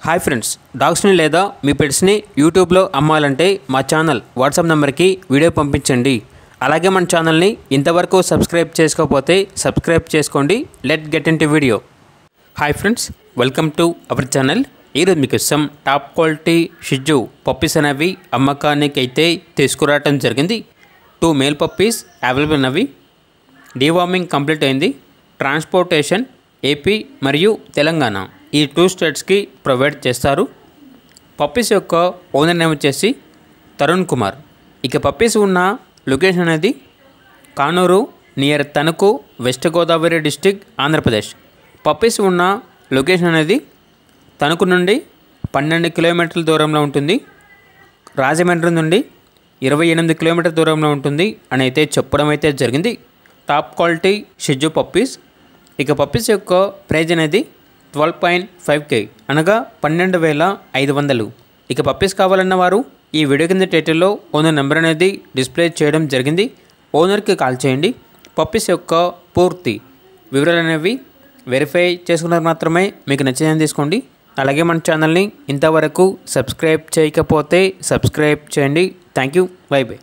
Hi friends, డాగ్స్ని లేదా మీ పెట్స్ని యూట్యూబ్లో అమ్మాలంటే మా ఛానల్ వాట్సాప్ నెంబర్కి వీడియో పంపించండి. అలాగే మన ఛానల్ని ఇంతవరకు సబ్స్క్రైబ్ చేసుకోకపోతే సబ్స్క్రైబ్ చేసుకోండి. Let get into video. Hi friends, welcome to our channel. ఈరోజు మీకోసం టాప్ క్వాలిటీ షిజు పప్పీస్ అనేవి అమ్మకానికి అయితే తీసుకురావడం జరిగింది. 2 మేల్ పప్పీస్ అవైలబుల్ ఉన్నవి. డీవార్మింగ్ కంప్లీట్ అయింది. ట్రాన్స్పోర్టేషన్ ఏపీ మరియు తెలంగాణ ఈ 2 స్టేట్స్కి ప్రొవైడ్ చేస్తారు. పప్పీస్ యొక్క ఓనర్ నేమ్ వచ్చేసి తరుణ్ కుమార్. ఇక పప్పీస్ ఉన్న లొకేషన్ అనేది Kanuru near Tanuku, west Godavari district, Andhra Pradesh. Puppies ఉన్న లొకేషన్ అనేది తణుకు నుండి 12 కిలోమీటర్ల దూరంలో ఉంటుంది. రాజమండ్రి నుండి 28 కిలోమీటర్ల దూరంలో ఉంటుంది అని అయితే చెప్పడం అయితే జరిగింది. టాప్ క్వాలిటీ షిజు పప్పీస్. ఇక పప్పీస్ యొక్క ప్రైజ్ అనేది 12.5K అనగా 12,500. ఇక పప్పీస్ కావాలన్న వారు ఈ వీడియో కింద టైటిల్లో ఓనర్ నెంబర్ అనేది డిస్ప్లే చేయడం జరిగింది. ఓనర్కి కాల్ చేయండి. పప్పీస్ యొక్క పూర్తి వివరాలు అనేవి వెరిఫై చేసుకున్నది మాత్రమే మీకు నచ్చిందని తీసుకోండి. అలాగే మన ఛానల్ని ఇంతవరకు సబ్స్క్రైబ్ చేయకపోతే సబ్స్క్రైబ్ చేయండి. Thank you. By by.